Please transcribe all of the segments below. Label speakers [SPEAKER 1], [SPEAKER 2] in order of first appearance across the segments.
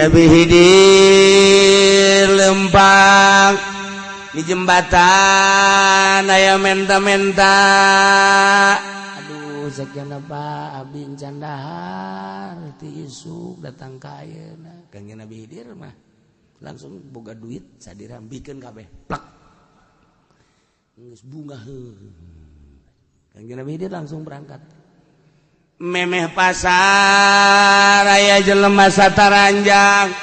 [SPEAKER 1] Nabi Khidir lempang di jembatan aya menta-menta. Aduh sakian apa abdi encan dahar ti isuk datang ka ayeuna. Kangjeng Nabi Khidir mah langsung boga duit sadirambikeun kabeh. Plak. Geus bunga heuh. Kangjeng Nabi Khidir langsung berangkat. Memeh pasar aya jelema sataranjang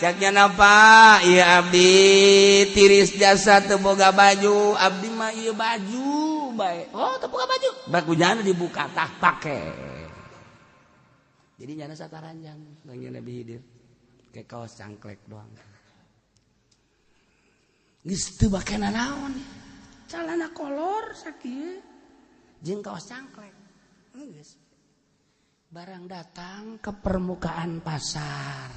[SPEAKER 1] caknya napa ieu abdi tiris jasa teu boga baju abdi mah ieu baju bae oh teu boga baju bakujana dibuka tah pake jadi nyana sataranjang Kangjeng Nabi Khidir ke kaos cangklek doang geus teu bakena naon calana kolor sakieu jeung kaos cangklek geus barang datang ke permukaan pasar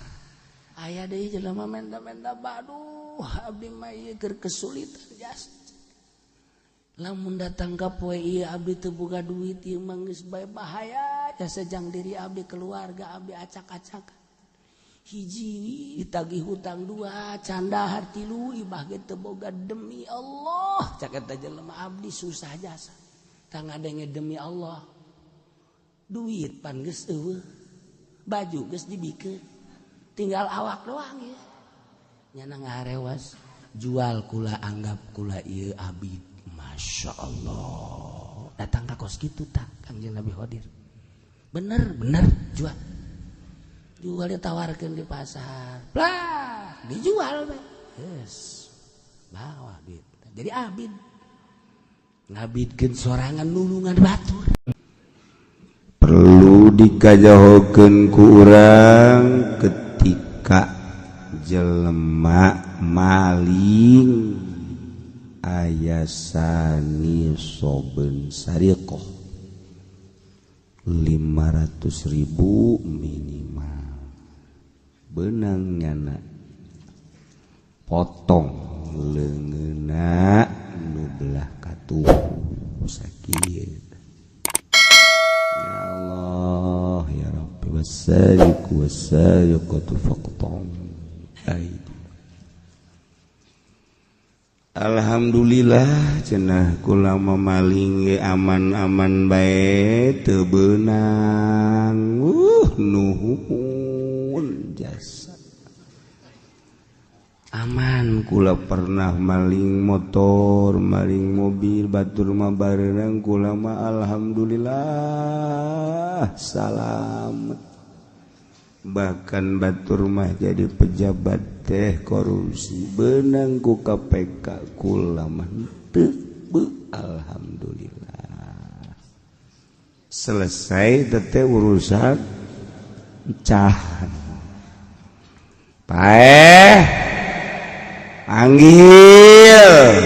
[SPEAKER 1] aya deui jelema menda-menda baduh abdi mah ieu keur kesulitan jas lamun datang ka poe ieu abdi teu boga duit ieu mah geus bae bahaya jasa jang diri abdi keluarga abdi acak-acak hiji ditagih hutang dua candahar tilu ibah ge teu boga demi Allah cak eta jelema abdi susah jasa tang ngadenge demi Allah duit pan geus eueuh baju geus dibikeun tinggal awak doang ya nyana ngarewas jual kula anggap kula ieu abid Masya Allah datang ka kos kitu tak Kangjeng Nabi Khidir bener jual ditawarkeun di pasar lah dijual we geus bawa duit jadi abid ngabidkeun sorangan nulungan batur perlu dikajahokeun ku urang ketika jelema maling aya sani soben sariqah 500.000 minimal beunang nyana potong leungeunna nu belah katuh sakieu ya Allah ya Rabbi wasariqatu faqta'u aidi alhamdulillah cenah kula mamaling ge aman-aman bae teu beunang nuhun jasa aman kula pernah maling motor maling mobil batur mah bareurang kula mah alhamdulillah salamet bahkan batur mah jadi pejabat teh korupsi beunang ku KPK kula mah teu alhamdulillah selesai teh urusan cahan paeh anggil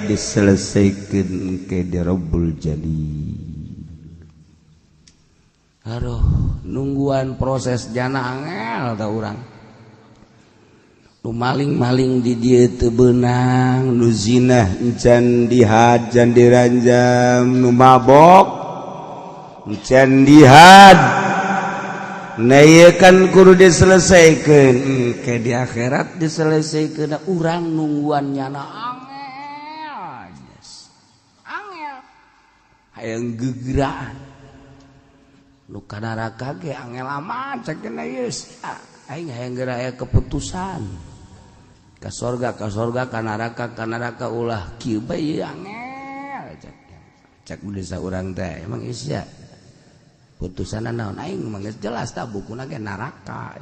[SPEAKER 1] diselesaikan ke Rabbul Jalil. Aduh, nungguan proses jana angel tah urang. Nu maling-maling di dieu teu beunang, nu zinah encan dihad jan diranjam, nu mabok encan dihad. Nah iya kan kudu diselesaikan ke di akhirat diselesaikan urang nungguan nyana angel angel hayang gegeraan lu ka neraka ge angel amat sakeuna ieu aing hayang geura aya keputusan ka sorga ka neraka ulah kieu bae ieu angel cak desa urang teh emang isya putusan naon aing mah geus jelas tah bukuna ge neraka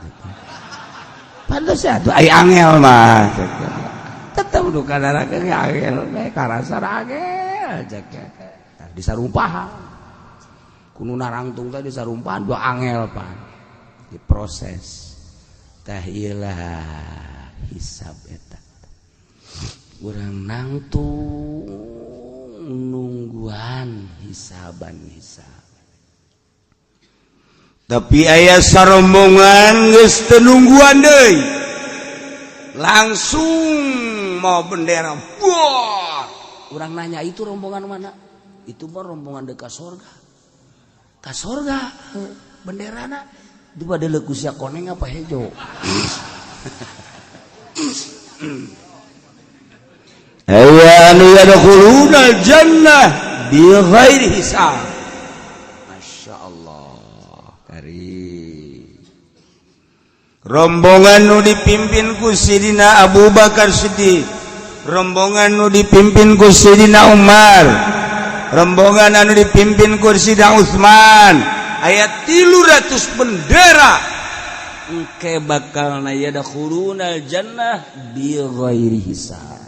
[SPEAKER 1] pantes atuh ai angel mah tetep nu ka neraka ge angel bae karasa angel cek disarumpahan kudu narangtung teh disarumpahan dua angel pan diproses tah ieu lah hisab eta urang nangtung nungguan hisab tapi aya sarombongan geus teu nungguan deui langsung mau bendera buar urang nanya itu rombongan mana itu mah rombongan dekat surga ka surga benderana Itu pada lekusia koneng apa hejo? Anu yadkhulunal jannah bi ghairi hisab. Masyaallah, kari. Rombongan nu dipimpin ku Sidina Abu Bakar Siddiq, rombongan nu dipimpin ku Sidina Umar, rombongan anu dipimpin ku Sidina Utsman, aya 300 bendera engke bakal yadkhulunal jannah bi ghairi hisab.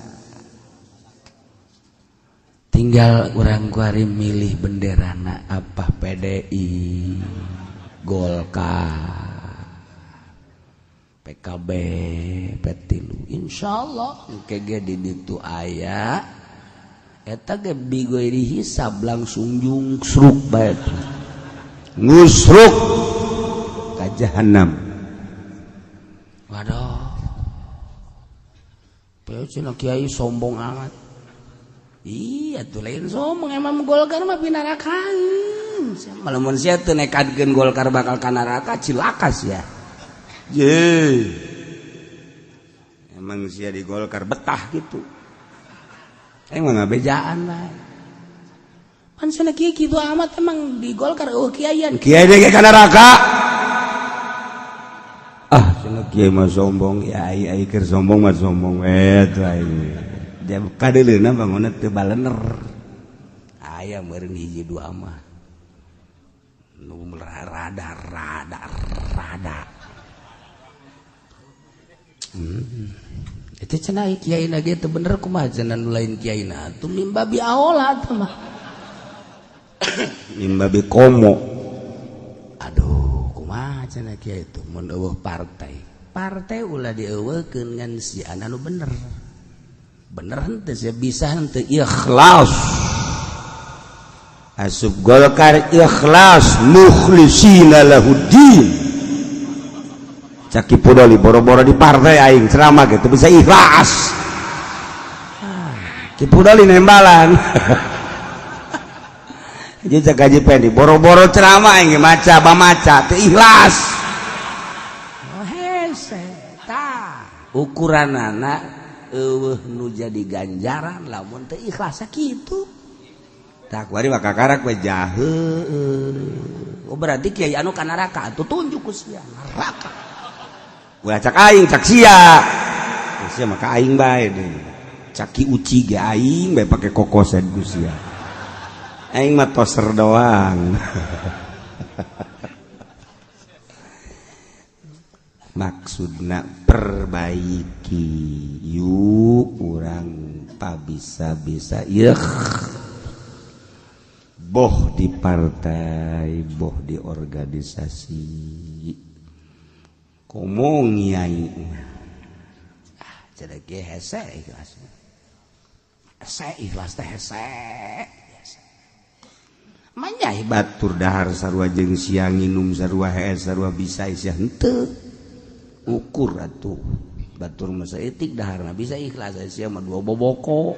[SPEAKER 1] Tinggal orang kuari milih benderana apa PDI, Golkar, PKB, Petilu. Insyaallah engke ge di ditu aya eta ge bi ghairi hisab langsung jungsruk bae. Ngusruk ka jahanam. Waduh. Peu cenah kiai sombong amat. Iya tuh lain sombong emang Golkar mah pinarakaan. Malamun sia teu nekadkeun Golkar bakal ka neraka cilakas ya. Ye. Emang sia di Golkar betah gitu. Emang ngabejaan bae. Pan cenah kieu kitu amat emang di Golkar kiaian. Kiai ge ka neraka. Ah, cenah kiai mah sombong ya ai keur sombong mah sombong we tuh ai. Kadeuleuna bangunna teu balener. Aya meureun hiji dua mah. Nu rada. Itu cenah kiai lagi teu bener kumaha cenah nu lain kiaina. Tu mimbabi aola teh mah. Mimbabi komo. Aduh, kumaha cenah kiai itu mun eueuh partai. Partai ulah dieuweukeun ngan si anu bener. Bener henteu sia bisa henteu ikhlas. Asup Golkar ikhlas mukhlisina lahuddin. Caki podoli boro-boro di partai aing ceramah gitu bisa ikhlas. Ki podoli nembalan. Jadi cak gaji pendi boro-boro ceramah aing maca teu ikhlas. Oh hese tah ukuranana eueuh nu jadi ganjaran lamun teu ikhlas sakitu. Tah kuari wakakarak we jaheuh. Oh berarti kiai anu ka neraka atuh tunjuk ku sia neraka. Ulah cak aing cak sia. Sia mah ka aing bae deui. Caki uci ge aing bae pake kokosan ku sia. Aing mah toser doang. Maksudna perbaiki yuk orang pabisa-bisa boh di partai boh di organisasi komo ngiai jadi ge hese ikhlas teh hese manyai batur dahar sarua jeung siang nginum sarua hese sarua bisa sia henteu ukur atuh batur masa etik daharna bisa ikhlas sia mah dua boboko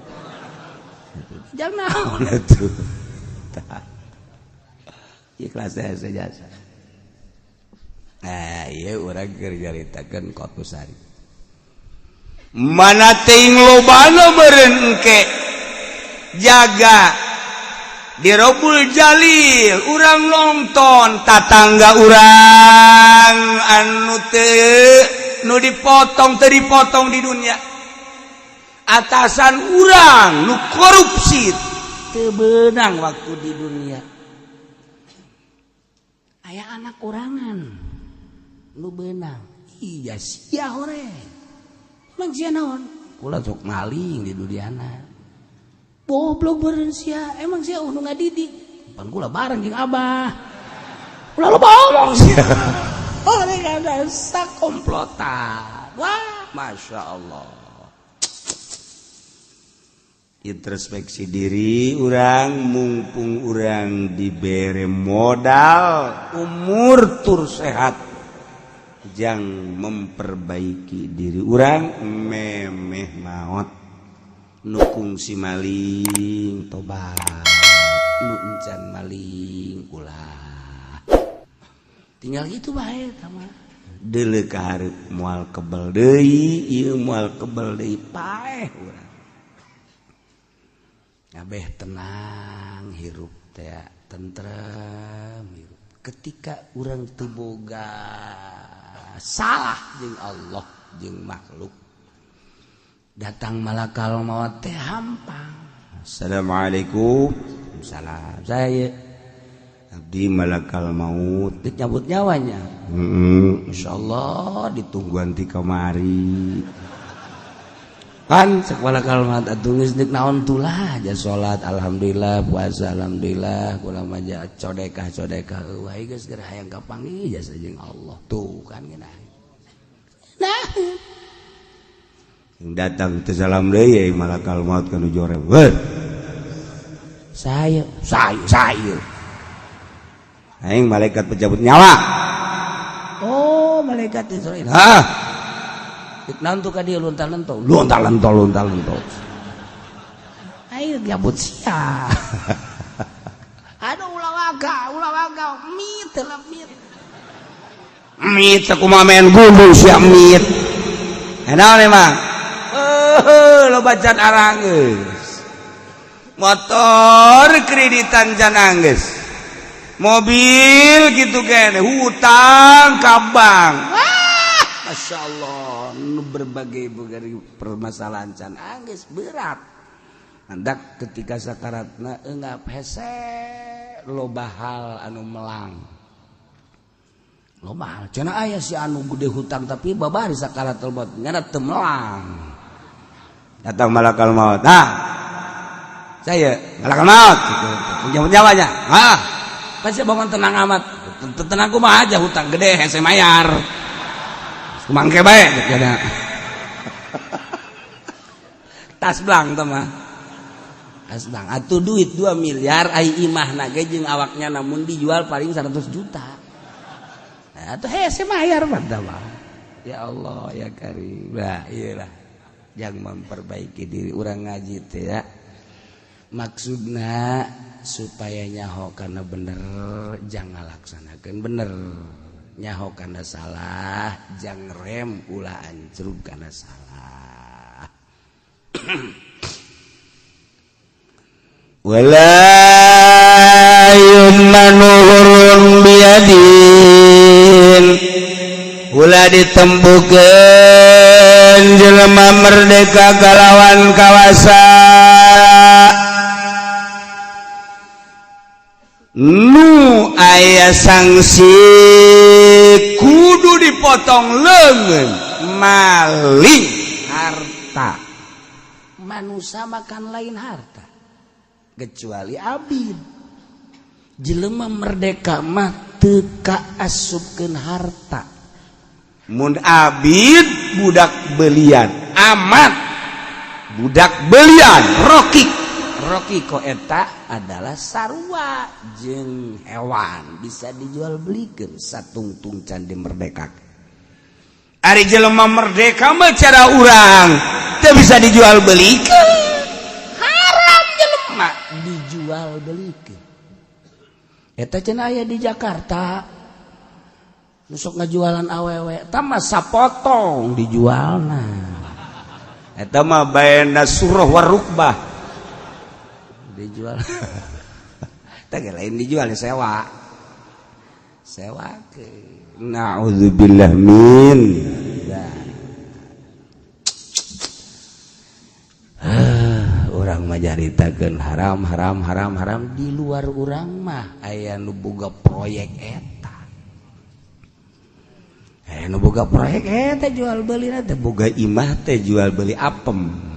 [SPEAKER 1] jangan naon atuh ikhlas saja nah ieu urang keur nyaritakeun Kotusari mana teuing lobana meureun engke jaga di Robul Jalil urang nonton tatangga urang anu teu nu dipotong di dunia atasan urang nu korupsi teu beunang waktu di dunia aya anak urangan nu beunang iya sia horeng mang sia naon kula sok maling di duniana goblok beureun sia emang sia nu ngadidik pan kula bareng jeung abah kula lo ngomong sia oh ini ada sakomplotan wah masya Allah introspeksi diri urang mumpung urang dibere modal umur tur sehat jang memperbaiki diri urang memeh maot nukung si maling tobat nu encan maling ulah tinggal gitu bae sama deuleu ka hareup moal kebel deui ieu moal kebel deui paeh urang ngabeh tenang hirup teh tentrem hirup ketika urang teu boga salah jeung Allah jeung makhluk datang malakal maut teh hampang assalamualaikum salam saya abdi malakal maut nyabut nyawanya insyaallah ditungguan ti kamari kan cek malakal maut atuh geus deuk naon tulah aja salat alhamdulillah puasa alhamdulillah kula maja codekah eueuh geus geura hayang kapanggih jasa jeung Allah tuh kan geunah nah yang datang teu salam deui malakal maut kana joreng saya aing malaikat pencabut nyawa. Oh, malaikat Israil. Hah. Naon tuh ka dieu lontal-lentol. Aing nyabut sia. Aduh ulah waga, mit. Mit kumaha men gundul sia mit. Enaon emang? Lo bacan arang geus. Motor kreditan janang geus. Mobil gitu kan, hutang kabang. Masya Allah, berbagai permasalahan can angges berat. Hendak ketika sakaratna enggak hese loba hal anu melang. Loba hal, cenah aya si anu gede hutang tapi babari sakaratul maut nyana teu melang. Datang malakal maut. Nah, saya malakal maut gitu. Nyawanya. Pasti bangun tenang amat. Tenang kumaha aja hutang gede hese mayar. Kumangke bae gitu. Tas blang teh mah. Tas blang atuh duit 2 miliar ai imahna ge jeung awaknya namun dijual paling 100 juta. Nah, atuh hese mayar mah mah. Ya Allah ya Karim. Nah, iyalah. Yang memperbaiki diri urang ngaji teh ya. Maksudna supaya nyaho karena bener jangan laksanakan bener nyaho karena salah jangan rem ulah ancrug karena salah walayun manuhurun biadin ulah ditembukeun jelema merdeka kalawan kawasa nu aya sanksi kudu dipotong leungeun maling harta manusia makan lain harta kecuali abid jelema merdeka mah teu kaasupkeun harta mun abid budak belian amat budak belian Roki koeta adalah sarua jeung hewan bisa dijual belikeun satungtung can dimerdeka. Ari jelema merdeka mah cara urang teu bisa dijual belikeun. Haram jelema dijual belikeun. Eta cenah aya di Jakarta. Nusok ngajualan awewe, eta mah sapotong dijualna. Eta mah baena surah warukbah. Dijual tak lain dijual sewa ke naudzubillah min orang mah jaritakeun haram di luar urang mah aya nu boga proyek eta jual beli teh boga imah teh jual beli apem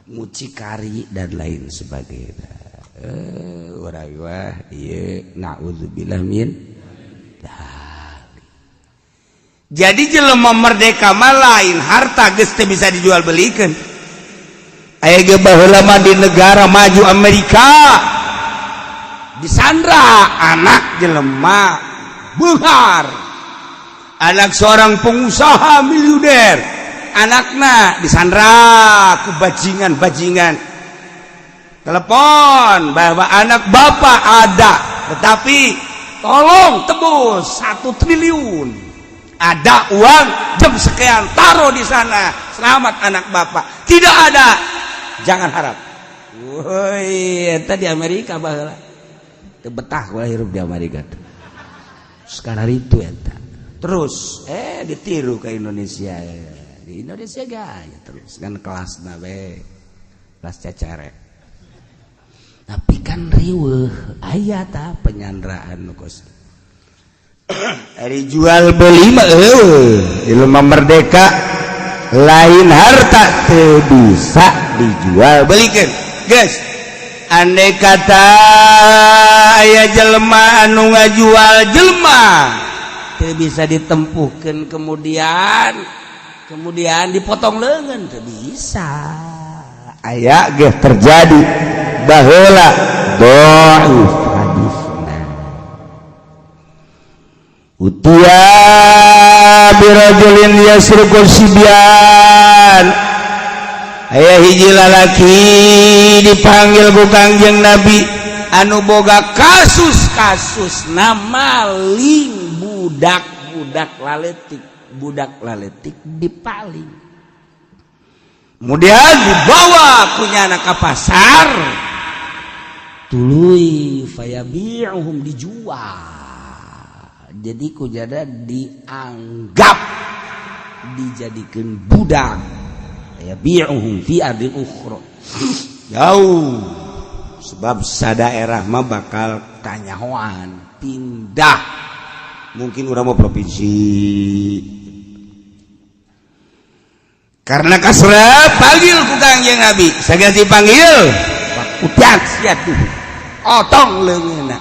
[SPEAKER 1] mucikari dan lain sebagainya. Urang wah ieu naudzubillah min dzalik. Jadi jelema merdeka mah lain harta geus teu bisa dijual belikeun. Aya ge baheula mah di negara maju Amerika disandra anak jelema beunghar. Anak seorang pengusaha miliuder. Anakna disandra ku bajingan telepon bahwa anak bapak ada tetapi tolong tebus 1 triliun. Ada uang jam sekian, taruh di sana. Selamat anak bapak. Tidak ada, jangan harap. Woi, eta di Amerika baheula. Teu betah gua hirup di Amerika. Sekarang itu eta. Terus ditiru ke Indonesia. Di Indonesia gaya terus kan kelasna we. Kelas cecerek. Tapi kan riweuh aya tah penyanderaan nu kos. Ari jual beli mah ilmu merdeka lain harta teu bisa dijual belikeun. Geus, andai kata aya jelema anu ngajual jelema teu bisa ditempuhkeun kemudian dipotong leungeun teu bisa. Aya ge terjadi baheula dhaif hadisna. Utiya birajulin yasruqu sibyan. Aya hiji lalaki dipanggil ku Kangjeng Nabi anu boga kasus maling budak laletik dipaling. Kemudian dibawa kunyana ka pasar. Tuluy fayabi'uhum dijual. Jadi kujada dianggap dijadikan budak. Fayabi'uhum fi ardin ukhra. Jauh. Sebab sadaerah mah bakal tanyahoan, pindah. Mungkin urang mau provinsi. Karena kasrat panggil ku Kangjeng Nabi, saged dipanggil udah sia tuh otong leungeunna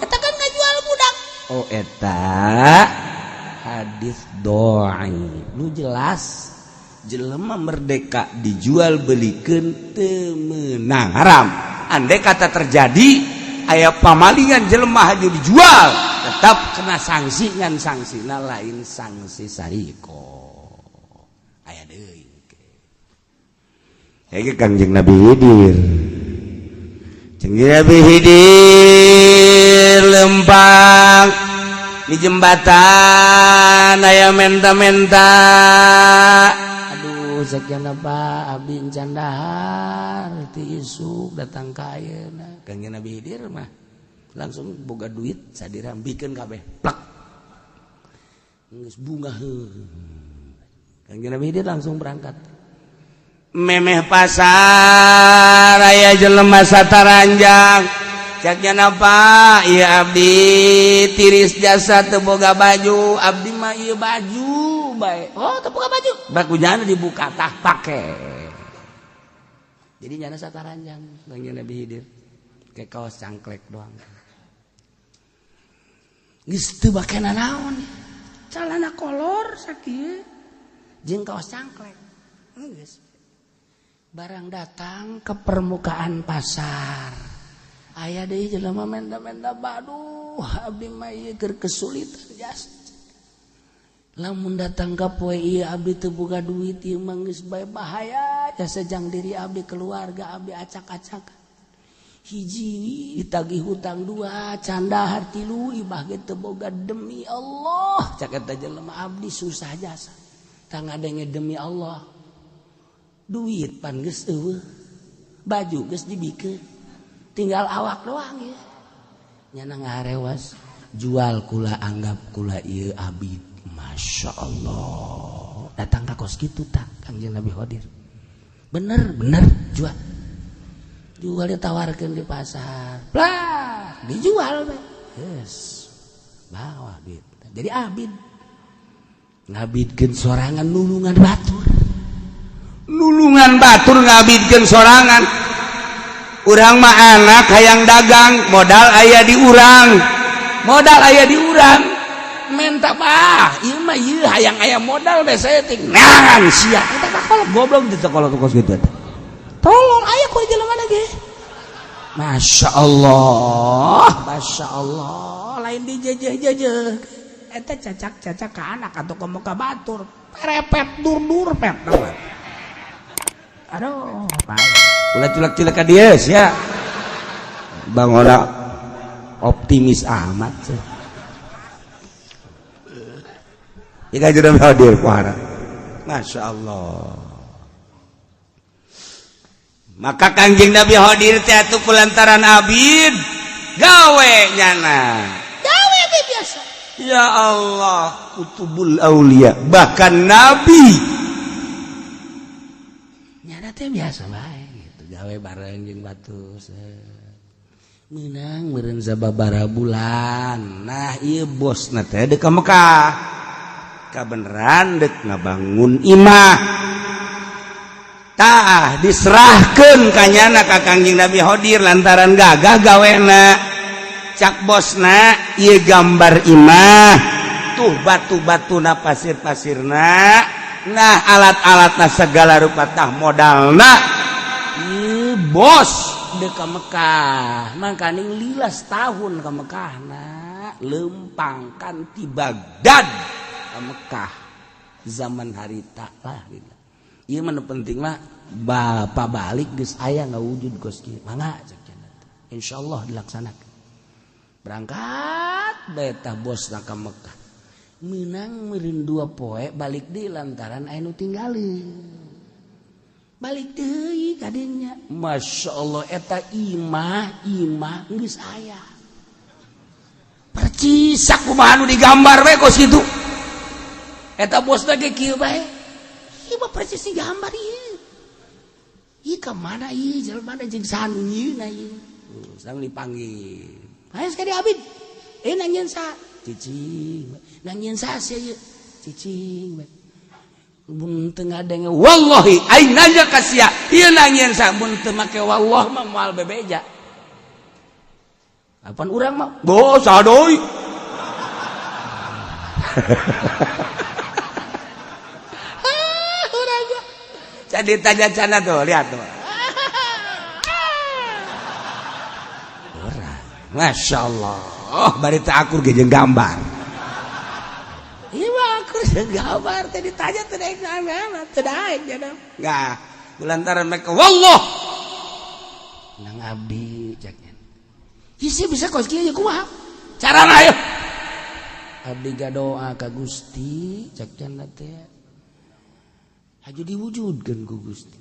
[SPEAKER 1] eta kan ngajual budak. Oh eta hadis dhaif nu jelas jelema merdeka dijual belikeun teu meunang haram. Andai kata terjadi aya pamalingan jelema haju dijual tetap kena sanksi ngan sangsina lain sanksi sariko aya deui. Iki Kangjeng Nabi hidir. Kangjeng Nabi hidir lempang di jembatan aya menta-menta. Aduh sakian apa abdi encan dahar ti isuk datang ka ayeuna. Kangjeng Nabi hidir mah langsung boga duit sadirambikeun kabeh. Plak. Geus bunga heuh. Kangjeng Nabi hidir langsung berangkat. Memeh pasar aya jelema sataranjang caknya napa ieu abdi tiris jasa teu boga baju abdi mah ieu baju bae oh teu boga baju bakujana dibuka tah pake jadi nyana sataranjang Kangjeng Nabi hidir ke kaos cangklek doang geus teu bakena naon calana kolor sakieu jeung kaos cangklek geus barang datang ke permukaan pasar aya deui jelema menda-menda baduh abdi mah ieu keur kesulitan jas lamun datang ka poe ieu abdi teu boga duit ieu mah geus bae bahaya jasa jang diri abdi keluarga abdi acak-acakan hiji ditagih hutang 2 candahar 3 ibah ge teu boga demi Allah cak eta jelema abdi susah jasa tang ngadenge demi Allah duit pan geus eueuh baju geus dibikeun tinggal awak doang ya nyana ngarewas jual kula anggap kula ieu abid masyaallah datang ka kos kitu tak Kangjeng Nabi hadir bener jual ditawarkeun di pasar lah dijual we geus bawa duit jadi abid ngabidkeun sorangan nulungan batur ngabidkeun sorangan urang mah anak hayang dagang modal aya di urang menta bah ieu mah ieu hayang aya modal we saya ting nangan sia eta kakolot goblok di sekolah tukos kitu eta tolong aya ku jelema ge masyaallah lain dijejeh eta cacak ka anak atau ka muka batur perepet dur pet aduh, ulah culak-culak ka dieu sia. Bang ora optimis amat sih. Jika Nabi hadir kuara. Masya Allah. Maka Kangjeng Nabi hadir teh atuh kulantaran abid gawe nyana. Gawe teh biasa. Ya Allah, kutubul aulia, bahkan nabi. Nyana teh biasa bae gitu, gawe bareng jeung batur. Menang meureun sababaraha bulan. Nah, ieu bosna teh deuk ka Mekah. Kabeneran deuk ngabangun imah. Tah diserahkeun ka nyana ka Kangjeng Nabi hadir lantaran gagah gawena. Cak bosna ieu gambar imah. Tuh batu-batuna pasir-pasirna. Nah, alat-alatna segala rupa tah modalna. Ieu bos deuk ka Mekah, mangkaning 15 tahun ka Mekahna, lempangkan ti Baghdad ka Mekah zaman harita lah gitu. Ieu mah penting mah bapa balik geus aya ngawujud geus kieu. Mangga cek cenah. Insyaallah dilaksanakeun. Berangkat bae tah bosna ka Mekah. Meunang meureun 2 poe balik deui lantaran aya nu tinggalin. Balik deui ka dinya. Masya Allah eta imah geus aya. Percis kumaha nu digambar we kos kitu. Eta bosna ge kieu bae. Ieu mah percis digambar ieu. Ieu ka mana ieu jelema jeung sanu nyieuna ieu. Sang dipanggil. Haye sekali abid. Nangieun sa? Cicing. Nangieun sa sia ieu? Cicing. Mun teu ngadenge wallahi aing nanya ka sia ieu nangieun sa mun teu make wallah mah moal bebeja. Apaan urang mah? Go sadoy. Urang gua. Jadi tanya cana tuh, lihat tuh. Urang. Masya Allah. Oh, bari teu akur ge jeung gambar. Gambar tadi ditanya teu daek naon teu daek cenah. Enggak, lantaran mereka wallah. Nang abdi ceknya. Hisi bisa kos kieu kumaha? Carana aya. Abdi gadoa ka Gusti cek cenah teh. Haju diwujudkeun ku Gusti.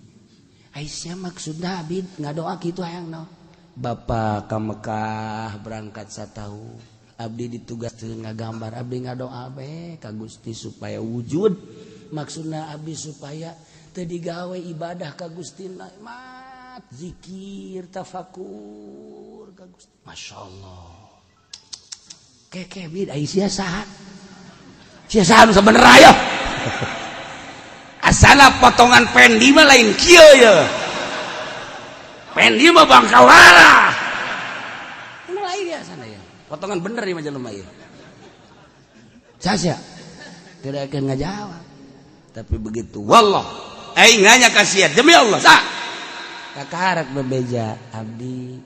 [SPEAKER 1] Aisyah maksudna abdi ngadoa kitu hayang naon? Bapa ka Mekah berangkat satahu. Abdi ditugaskeun ngagambar, abdi ngadoa be ka Gusti supaya wujud. Maksudna abdi supaya teu digawe ibadah ka Gusti nikmat, zikir, tafakur ka Gusti. Masyaallah. Keke bid Aisyah saha? Sia saha nu sabenerna aya? Asana potongan pendi mah lain kieu ye. Pendi mah bangkawara. Ini lain ya sana ya. Potongan bener di majalah ieu. Sasya tidak akan ngajawab. Tapi begitu wallah aing nanya ka sia demi Allah sa kakarak bebeja abdi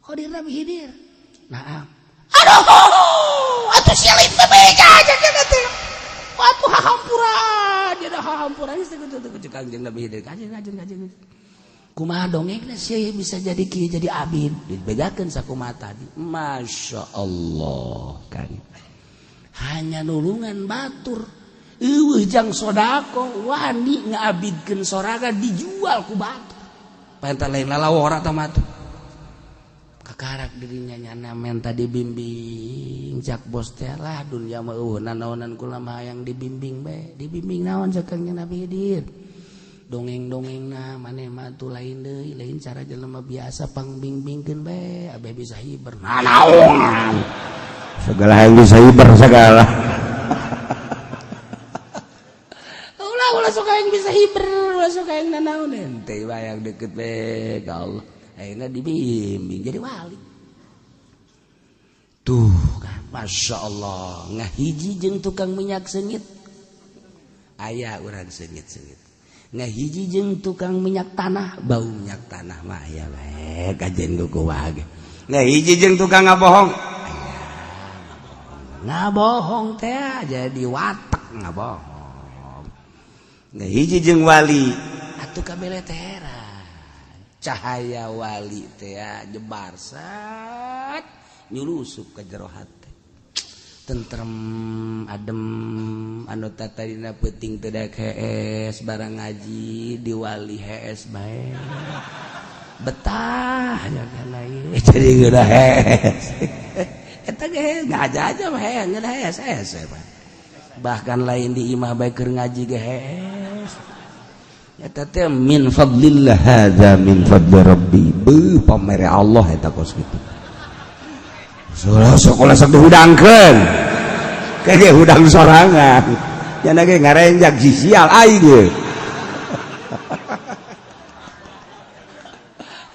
[SPEAKER 1] Khodir Nabi Khidir. Naam. Aduh atuh sia lain bebeja aja cenah teh. Atuh hahampura jadi hahampura geus teu Kangjeng Nabi Khidir kajen. Kumaha dongengna sia bisa jadi kieu jadi abid dibegakeun sakumaha tadi. Masya Allah kan. Hanya nulungan batur eueuh jang sodako wani ngaabidkeun soraga dijual ku batur. Panta lain lalawora tah mah teh. Kakarak dirinya nyana menta dibimbing cak bos teh lah dunya mah eueuh nanaonan kula mah hayang dibimbing bae. Dibimbing naon cak Kangjeng Nabi Khidir? Dongeng-dongeng na maneh mah tu lain deui lain cara jelema biasa pangbimbingkeun bae abe bisa hiber naon segala yang bisa hiber segala ulah suka yang bisa hiber ulah suka yang nanaon ente bayang deket bae ka Allah ayeuna dibimbing jadi wali tuh kan Masya Allah ngahiji jeung tukang minyak seungit aya urang seungit-seungit ngahiji jeung tukang minyak tanah bau minyak tanah mah aya bae kajen kukumaha ge ngahiji jeung tukang ngabohong ngabohong teh jadi watek ngabohong ngahiji jeung wali atuh kabeleteran cahaya wali teh jebar sat nyurusup ka jero hate tentrem adem anu tata dina peuting teu daek hees barang ngaji diwali hees bae betah nya kana ieu jadi geura hees eta ge ngajaja mah hees geura hees bahkan lain di imah bae keur ngaji ge hees eta teh min fadlillah hadza min fadli rabbi beuh pamere Allah eta kos kitu sekolah sok dihudangkeun kage hudang sorangan nya ge ngarenjak sisial aing ge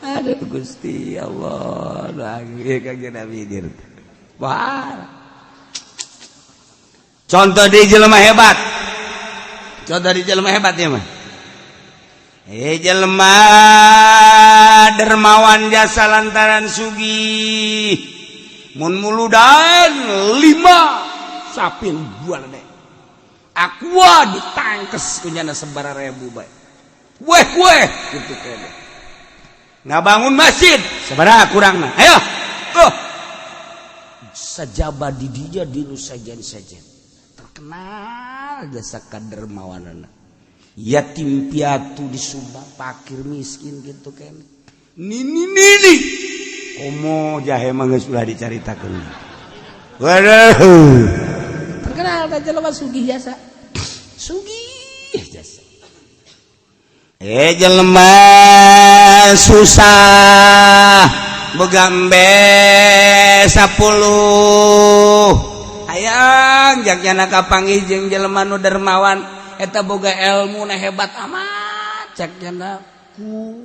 [SPEAKER 1] aduh Gusti Allah lagi kage Nabi dir wah contoh di jelema hebat ya mah jelema dermawan jasa lantaran sugih mun muludan 5 sapin bual deh aqua ditangkes kunyana sebar ribu bae weh gitu kene ngabangun masjid sabaraha kurangna ayo sajaba di dinya dinu sajen-sajen terkenal jasa kadermawanana yatim piatu disumbang fakir miskin gitu kene nini komo jahe mah geus ulah dicaritakeun waduh terkenal teh jelema sugih jasa jelema susah begambe 10 hayang jakna kapanggih jeung jelema nu dermawan eta boga ilmu na hebat amat jakna ku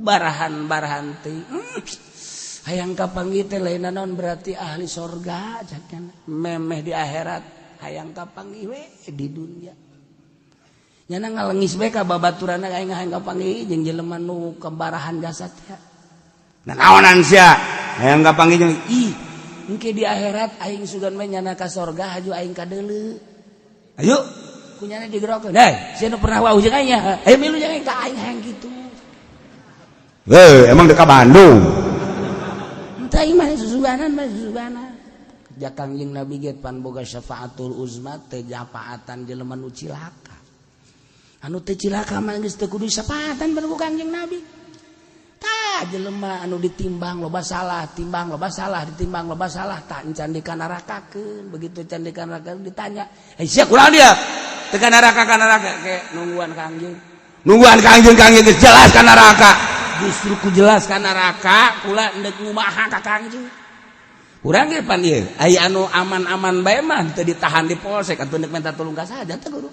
[SPEAKER 1] barahan teh hayang kapanggih teh lainna naon berarti ahli sorga jakna memeh di akhirat hayang kapanggih we di dunya nyana ngalengis bae ka babaturanna aing hayang kapanggih jeung jelema nu kebarahan jasad ya nah naonan sia hayang kapanggih jeung ih engke di akhirat aing sugan mah nyana ka sorga haju aing ka deuleu ayo kunyana digerokeun hei sia nu pernah wau jeung aing nya ayo milu jeung aing ka aing hayang kitu
[SPEAKER 2] emang dekat Bandung
[SPEAKER 1] entah imah susuganan ja Kangjeng Nabi ge pan boga syafaatul uzma teh japaatan jelema nu cilaka anu teh cilaka mah geus teu kudu syafaatan pan boga Kangjeng Nabi tah jelema anu ditimbang loba salah ditimbang loba salah tak encan dikanarakakeun begitu can dikanarakakeun ditanya sia kurang dia teu kanaraka ke nungguan Kangjeng geus jelas kanaraka justru ku jelas kana neraka kula endek ngumaha ka Kangjeng urang ge pan ieu aya anu aman-aman bae mah teu ditahan di polsek atuh endek minta tulung ka saha teh guru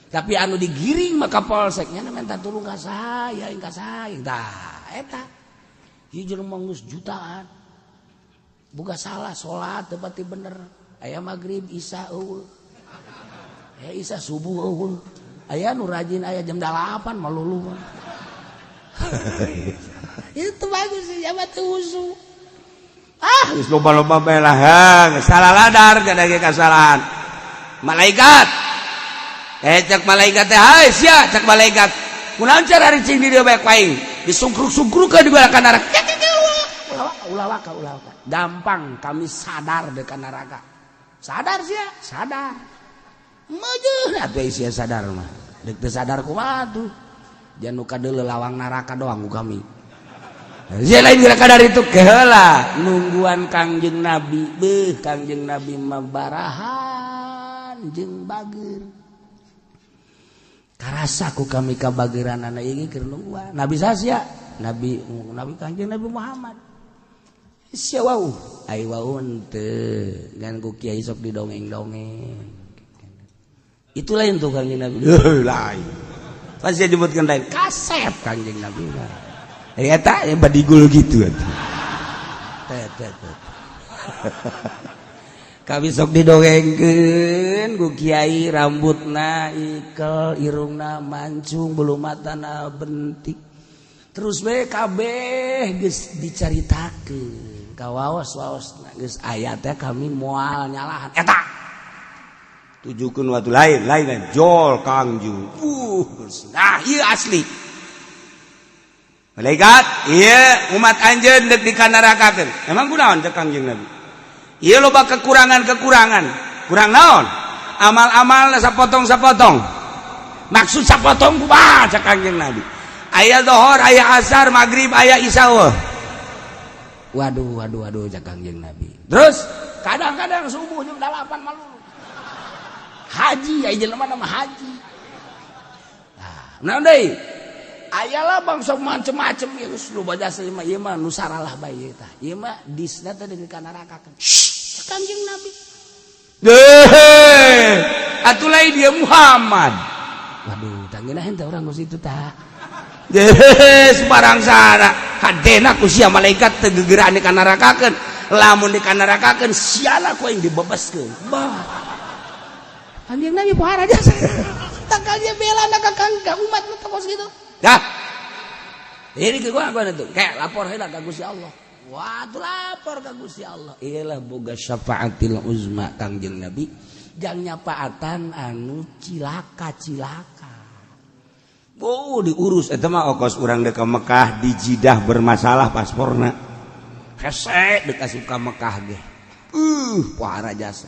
[SPEAKER 1] tapi anu digiring mah ka polsek nya minta tulung ka saya ka saing tah eta ieu jelema geus jutaan boga salah salat teu pati bener aya magrib isya eueuh aya isya subuh eueuh aya nu rajin aya jam 8 maluluh itu bagus sih jabat usu
[SPEAKER 2] geus loba-loba bae lah salah ladar kada ge kasalahan malaikat cek malaikat teh hai sia cek malaikat kunaon cara ricing di dieu bae aing disungkruk-sungkruk di balakan neraka ulah gampang kami sadar de ka neraka sadar sia sadar meujeun atuh sia sadar mah deuk teu sadar kumaha tuh jangan nuka dulu lawang neraka doang kami. Dia lain mereka dari itu keheula nungguan Kangjeng Nabi, Kangjeng Nabi mah barahan jeung bager. Karasa ku kami ka bageran anak ieu keur nungguan. Nabi sasia, Nabi Kangjeng Nabi Muhammad. Sia wau, ai wau teu ngan ku kiai sok didongeng-dongeng. Itu lain tuh Kangjeng Nabi. Lain. Pasti disebutkan lain kasep Kangjeng Nabi eta badigul gitu kami sok didongengkeun ku kiai rambutna ikel irungna mancung bulu matana bentik terus bae kabeh geus dicaritakeun ka waos-waosna geus aya teh kami moal nyalahan eta tujukeun waktu lain jol Kangjeng nah ieu asli malaikat ieu umat anjeun deuk dikanarakakeun emang kunaon cek Kangjeng Nabi Iya loba kekurangan kurang naon amal-amal sapotong maksud sapotong kumaha cak Kangjeng Nabi aya zuhur aya asar maghrib aya isya waduh cak Kangjeng Nabi terus kadang-kadang subuh jam 8 malu haji aya jelema nama haji nah deui ayalah bangsa macem-macem ya lu baca selima ieu mah nu saralah bae tah ieu mah disna teh deui ka neraka kan Kanjeng Nabi atuh lain dia Muhammad waduh tanggina henteu urang geus itu tah sebarang sana hadena ku sia malaikat teu gegeran di ka nerakakeun lamun di ka nerakakeun siana ku yang dibebaskeun bah Kanjeng Nabi pohara jasa tak kaya bela ka umat mah tos gitu dah, ini ke gua itu kayak lapor heula ka Gusti Allah. Wah, tuh lapor ka Gusti Allah. Iyalah boga syafaatil uzma Kangjeng Nabi, jang nyapaatan anu cilaka. Diurus eta mah ongkos urang deuk ka Mekah di Jidah bermasalah pasporna. Hese deuk asup ka Mekah ge. Pohara jasa.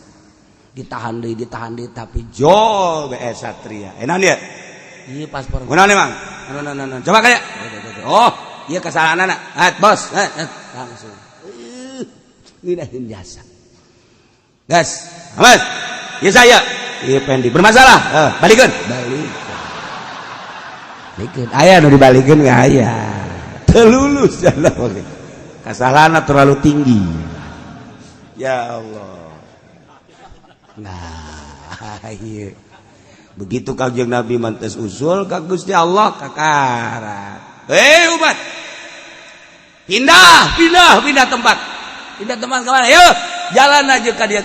[SPEAKER 2] Ditahan deui tapi jol bae satria. Enak dia. Iya paspor. Kunaon emang? Coba kayak. Oh, iya kesalahan anak. Bos. Langsung. Ngidahin jasa. Gas. Amat. Iya saya. Iya Pendi. Bermasalah. Balikeun. Balikeun. Aya nu dibalikeun enggak aya. Teu lulus jalan oge. Kesalahan terlalu tinggi. Ya Allah. Nah, iya. Begitu Kanjeng Nabi mantes usul ka Gusti Allah kakarat. Umat. Pindah tempat. Pindah tempat ke mana? Ayo, jalan aja ka dia.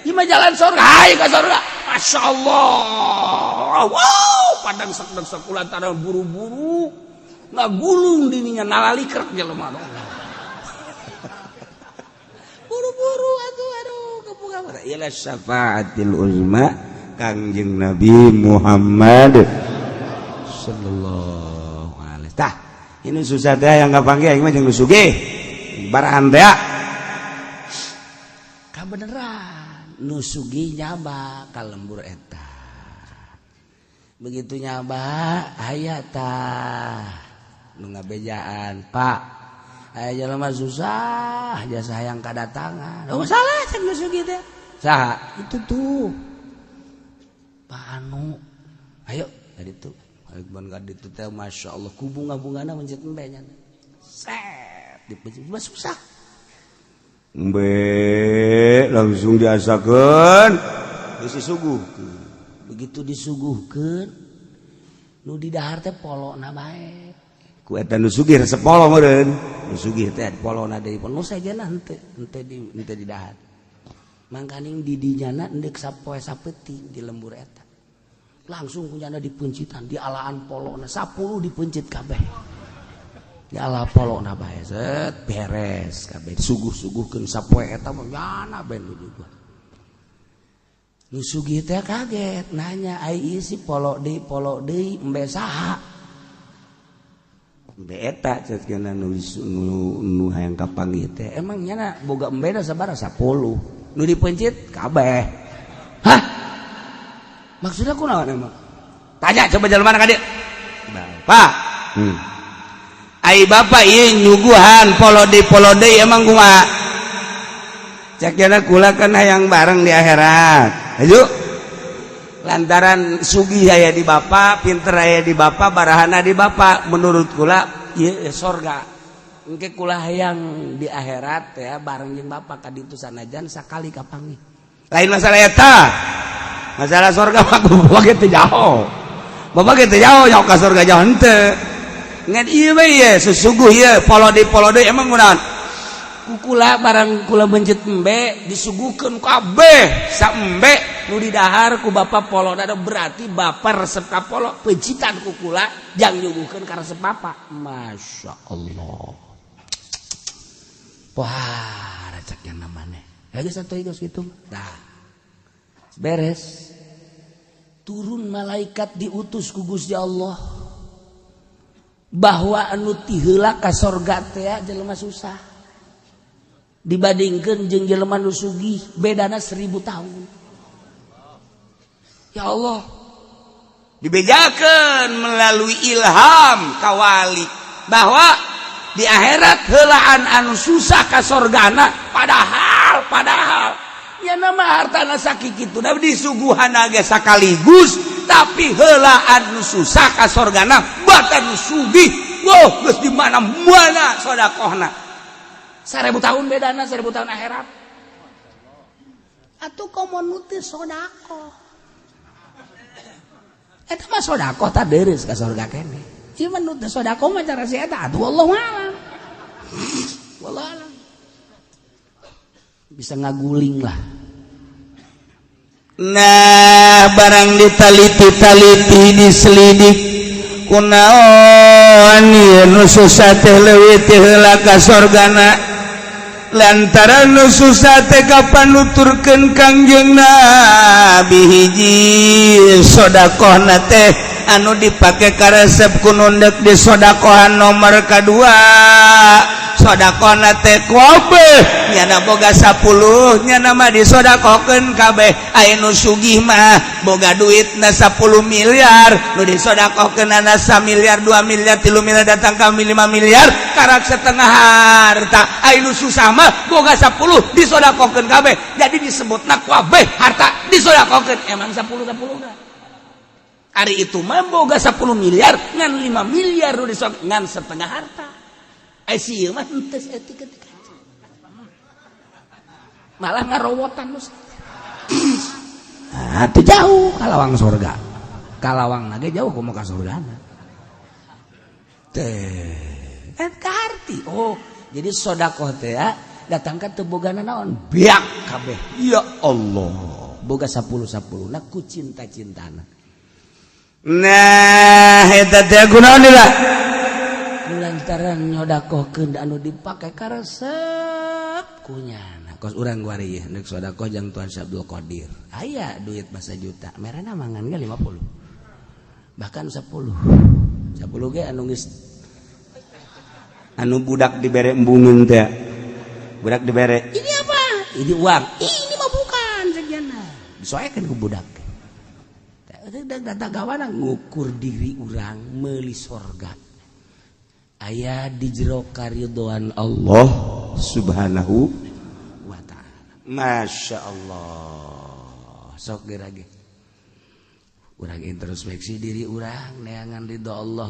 [SPEAKER 2] Ieu mah jalan surga, hayu ka surga. Masyaallah. Wow, padang sak kulantaran buru-buru. Ngagulung dininya nalalikrek jelema. Buru-buru aduh kepungan. Ila syafaatil uzma Kangjeng Nabi Muhammad sallallahu alaihi wasallam. Tah, ini susah teh yang ngapanggih aing mah jeung nu sugih. Barahan teh. Ka beneran, nu sugih nyaba ka lembur eta. Begitu nyaba aya tah nu ngabejaan, Pak. Aya jelema susah, jasa hayang kadatangan. Oh salah cek nu sugih teh. Saha? Itu tuh. Pak Anu, ayo dari itu, Alban kadi itu teh, masya Allah, ku bunga-bungana mencet embenya, set, dipencet, susah, langsung diasakan, disuguhkan, begitu disuguhkan, nu di dahar teh polo na bae, ku eta nu sugih resep polo meureun, nu sugih teh polo na deui, nu sajana henteu di dahar. Mangkaning di dinyana endek sapoe sapeuting di lembur eta langsung kunyana dipencitan di alaan polona 10 dipencit kabeh di ala polona bae set beres kabeh suguh-suguhkeun sapoe eta mah nyana ben juga nu sugih teh kaget nanya ai ieu si polo deui embe saha embe eta cenah nu hayang kapanggih teh emang nyana boga embena sabaraha 10 nu dipencit kabeh. Hah? Maksudnya kunaon emang? Tanya coba jelema ka dieu. Bapak. Ai bapak ieu nyuguhan polode emang kumaha? Cek jana kula kan hayang bareng di akhirat. Ayo. Lantaran sugih aya di bapak, pinter aya di bapak, barahana di bapak, menurut kula ieu surga. Engke kula hayang di akhirat ya bareng jeung bapak ka ditu sanajan sakali kapanggih. Lain masalah eta. Masalah surga mah bapak ge teu jauh. Bapak ge teu jauh ka surga jauh henteu. Ngan ieu we ye susuguh ye polode emang kunaon? Ku kula barang kula bencet embe disuguhkeun kabeh saembe nu di dahar ku bapak polona berarti bapak resep ka polo pencitan ku kula jang nyuguhkeun ka resep bapak. Masyaallah. Wah, racak yang namanya. Lagi satu ikut gitu. Dah, beres. Turun malaikat diutus ku Gusti Allah. Bahwa anu ti heula ka sorga teh jelema susah.
[SPEAKER 1] dibandingkeun jeung jelema nu sugih bedana 1000 tahun. Ya Allah,
[SPEAKER 2] dibejakeun melalui ilham kawali bahwa di akhirat heulaan anu susah ka sorgana, padahal ya nama hartana sakikituna disuguhan ge sakaligus, tapi heulaan nu susah ka sorgana batan nu sugih geus di mana-mana sedekahna. 1000 tahun bedana, 1000 tahun akhirat.
[SPEAKER 1] Atuh komo nu teu sedekah. Eta mah sedekah tah deureus ka sorga keneh. Ieu mah nu teu sedekah mah cara si eta atuh wallahu alam. Wallahu alam. Bisa ngaguling lah.
[SPEAKER 2] Nah, barang ditaliti-taliti diselidik kunaon ieu nu susah teh leuwih teh heula ka sorgana lantaran nu susah teh kapanuturkeun Kangjeng Nabi hiji sedekahna teh anu dipake karesep kunundek di sedekahan nomor kadua sedekahna teh kabeh nyana boga 10 nyana mah disedekahkeun kabeh aya nu sugih mah boga duitna 10 miliar nu disedekahkeun ana 1 miliar 2 miliar 3 miliar datang ka 5 miliar karak setengah harta aya nu susah mah boga 10 disedekahkeun kabeh jadi disebutna kabeh harta disedekahkeun emang 10 hari itu mah boga 10 miliar ngan 5 miliar nu disedekahkeun ngan setengah harta. Aisyah mah entes etika malah ngarowotan lu.
[SPEAKER 1] Nah, itu jauh kalawang surga. Kalawang lagi jauh komo ka surgana. Teh, eta arti. Oh, jadi sedekah teh datang ka teu bogana naon? Beak kabeh. Ya Allah, boga 10 na ku cinta-cintana.
[SPEAKER 2] Nah, eta teh kunaon lah?
[SPEAKER 1] Lantaran nyodakohkeun anu dipake karesep kunyana. Kos urang guari neuk sedekah jeung Tuan Abdul Qadir. Aya duit mah 1 juta, merena mangan ge 50. Bahkan 10. 10 ge anu geus
[SPEAKER 2] anu budak dibere embungeun teh. Budak dibere.
[SPEAKER 1] Ini apa? Ini uang. Ini mah bukan sejenna. Disoekeun ku budak. Data gawana ngukur diri urang meuli surga. Aya di jero karidhoan Allah Subhanahu wa taala.
[SPEAKER 2] Masya Allah.
[SPEAKER 1] Sok gerage urang introspeksi diri urang neangan ridho Allah